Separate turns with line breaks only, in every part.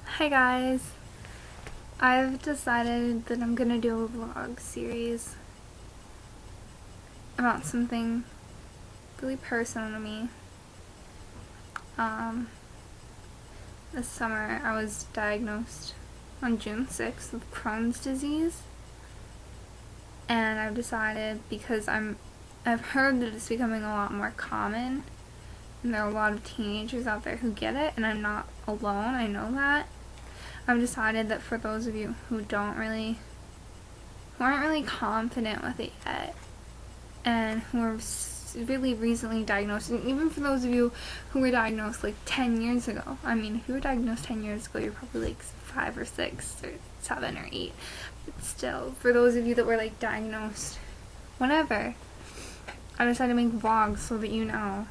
Hi guys, I've decided that I'm gonna do a vlog series about something really personal to me. This summer I was diagnosed on June 6th with Crohn's disease, and I've decided because I've heard that it's becoming a lot more common and there are a lot of teenagers out there who get it, and I'm not alone, I know that. I've decided that for those of you who aren't really confident with it yet, and who are really recently diagnosed, and even for those of you who were diagnosed like 10 years ago, I mean, if you were diagnosed 10 years ago, you're probably like 5 or 6 or 7 or 8, but still, for those of you that were like diagnosed whenever, I decided to make vlogs so that you know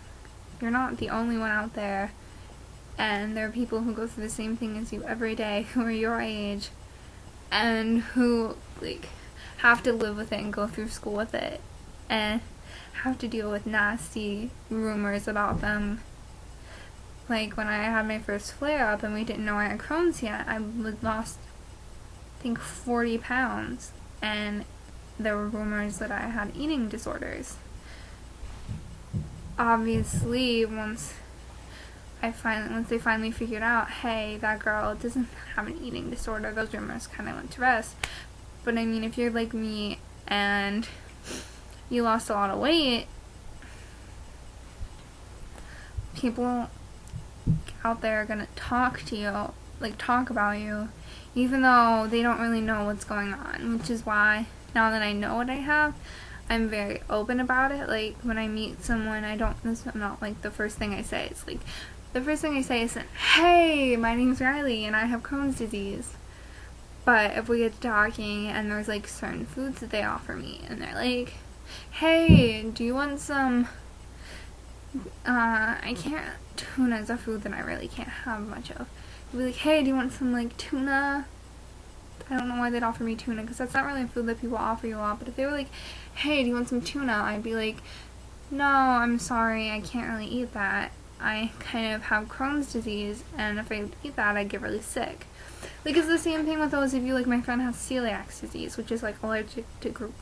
you're not the only one out there. And there are people who go through the same thing as you every day, who are your age, and who, like, have to live with it and go through school with it, and have to deal with nasty rumors about them. Like, when I had my first flare-up and we didn't know I had Crohn's yet, I lost, I think, 40 pounds, and there were rumors that I had eating disorders. Obviously, once they finally figured out, hey, that girl doesn't have an eating disorder, those rumors kind of went to rest. But I mean, if you're like me and you lost a lot of weight, people out there are gonna talk to you, like talk about you, even though they don't really know what's going on, which is why now that I know what I have, I'm very open about it. Like, when I meet someone, this is not like the first thing I say. It's like, the first thing I say isn't, hey, my name's Rylie and I have Crohn's disease. But if we get to talking and there's like certain foods that they offer me and they're like, hey, do you want some, tuna is a food that I really can't have much of. They'll be like, hey, do you want some like tuna? I don't know why they'd offer me tuna, because that's not really a food that people offer you a lot. But if they were like, hey, do you want some tuna? I'd be like, no, I'm sorry, I can't really eat that. I kind of have Crohn's disease, and if I eat that, I get really sick. Like, it's the same thing with those of you, like my friend has celiac disease, which is like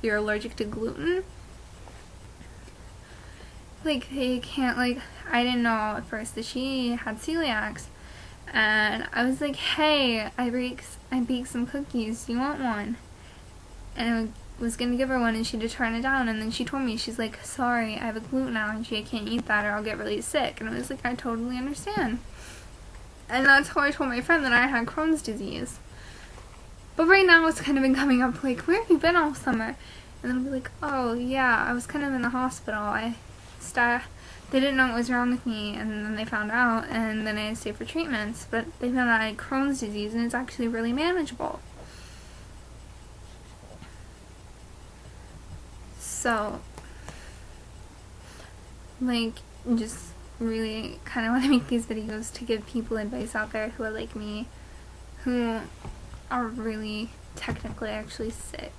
you're allergic to gluten. Like, they can't, like, I didn't know at first that she had celiacs, and I was like, hey, I baked some cookies, do you want one? And I was gonna give her one, and she just turned it down, and then she told me, she's like, sorry, I have a gluten allergy, I can't eat that or I'll get really sick. And I was like, I totally understand. And that's how I told my friend that I had Crohn's disease. But right now it's kind of been coming up, like, where have you been all summer? And then I'll be like, oh yeah, I was kind of in the hospital. They didn't know what was wrong with me, and then they found out, and then I had to stay for treatments, but they found out I had Crohn's disease, and it's actually really manageable. So, like, just really kind of want to make these videos to give people advice out there who are like me, who are really technically actually sick,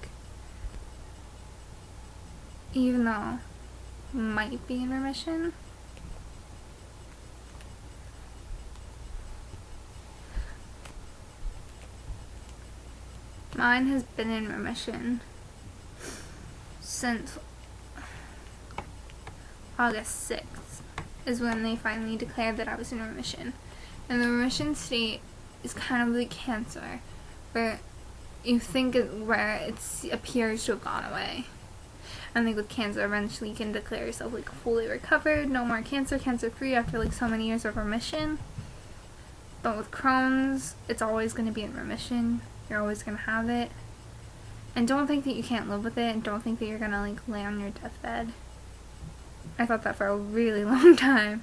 even though might be in remission. Mine has been in remission since August 6th is when they finally declared that I was in remission. And the remission state is kind of like cancer, where you think where it appears to have gone away. And like with cancer, eventually you can declare yourself like fully recovered, no more cancer, cancer-free after like so many years of remission. But with Crohn's, it's always going to be in remission. You're always going to have it. And don't think that you can't live with it, and don't think that you're going to like lay on your deathbed. I thought that for a really long time.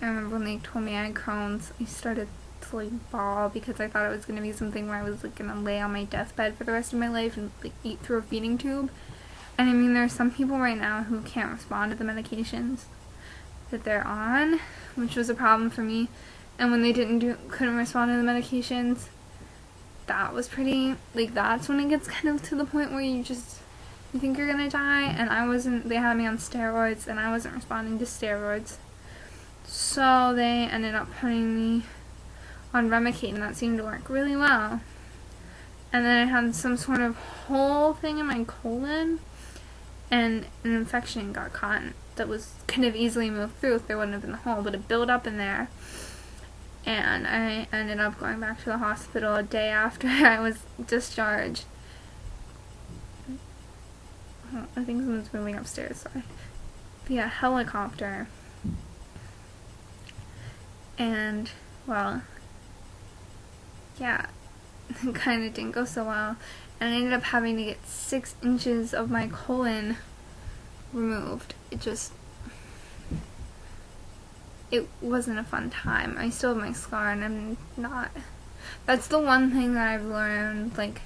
I remember when they told me I had Crohn's, I started to like bawl because I thought it was going to be something where I was like going to lay on my deathbed for the rest of my life and like eat through a feeding tube. And I mean, there are some people right now who can't respond to the medications that they're on, which was a problem for me. And when they couldn't respond to the medications, that was pretty, like, that's when it gets kind of to the point where you think you're gonna die. And they had me on steroids, and I wasn't responding to steroids. So they ended up putting me on Remicade, and that seemed to work really well. And then I had some sort of hole thing in my colon, and an infection got caught that could have easily moved through if there wouldn't have been the hole, but it built up in there. And I ended up going back to the hospital a day after I was discharged. Oh, I think someone's moving upstairs, sorry. Via helicopter. And, well, yeah, it kind of didn't go so well. And I ended up having to get 6 inches of my colon removed. It wasn't a fun time. I still have my scar, and I'm not. That's the one thing that I've learned, like,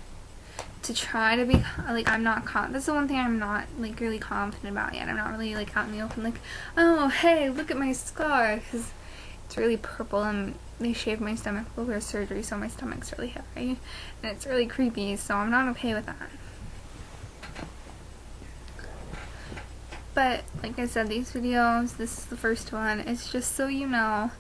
to try to be, like, I'm not, that's the one thing I'm not, like, really confident about yet. I'm not really, like, out in the open, like, oh, hey, look at my scar, because it's really purple, and they shaved my stomach over surgery, so my stomach's really hairy, and it's really creepy, so I'm not okay with that. But, like I said, these videos, this is the first one, it's just so you know,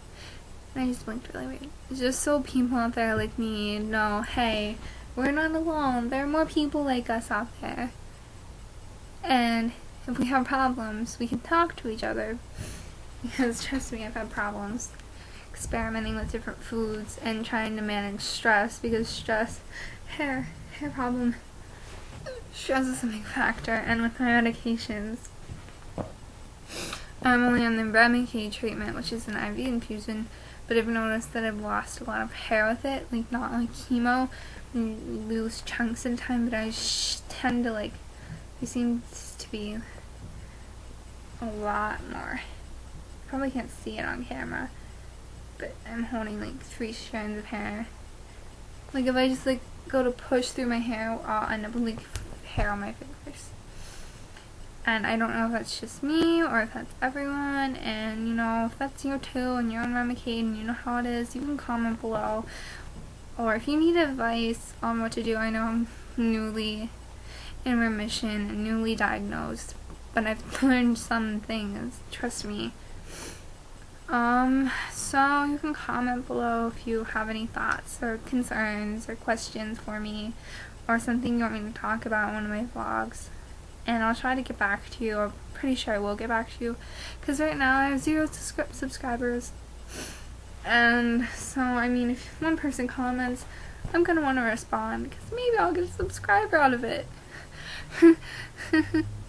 and I just blinked really weird, it's just so people out there like me know, hey, we're not alone, there are more people like us out there, and if we have problems, we can talk to each other, because trust me, I've had problems experimenting with different foods and trying to manage stress, because stress, hair problem, stress is a big factor, and with my medications, I'm only on the Remicade treatment, which is an IV infusion, but I've noticed that I've lost a lot of hair with it, like not like chemo, you lose chunks in time, but I tend to like, it seems to be a lot more. Probably can't see it on camera, but I'm holding like 3 strands of hair. Like if I just like go to push through my hair, I'll end up with like hair on my fingers. And I don't know if that's just me or if that's everyone, and you know, if that's you too and you're on Remicade and you know how it is, you can comment below. Or if you need advice on what to do, I know I'm newly in remission and newly diagnosed, but I've learned some things, trust me. So you can comment below if you have any thoughts or concerns or questions for me, or something you want me to talk about in one of my vlogs. And I'll try to get back to you. I'm pretty sure I will get back to you, because right now I have 0 subscribers. And so, I mean, if one person comments, I'm gonna want to respond, because maybe I'll get a subscriber out of it.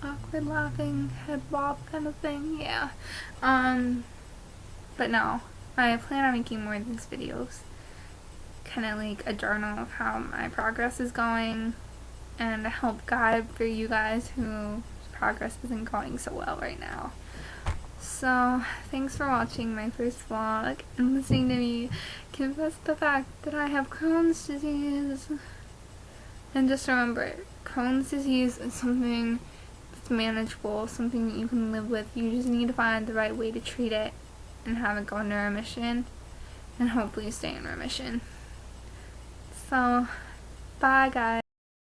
Awkward laughing, head bob kind of thing, yeah. But no, I plan on making more of these videos. Kind of like a journal of how my progress is going, and a help guide for you guys whose progress isn't going so well right now. So, thanks for watching my first vlog and listening to me confess the fact that I have Crohn's disease. And just remember, Crohn's disease is something that's manageable, something that you can live with. You just need to find the right way to treat it and have it go into remission, and hopefully stay in remission. So, bye guys.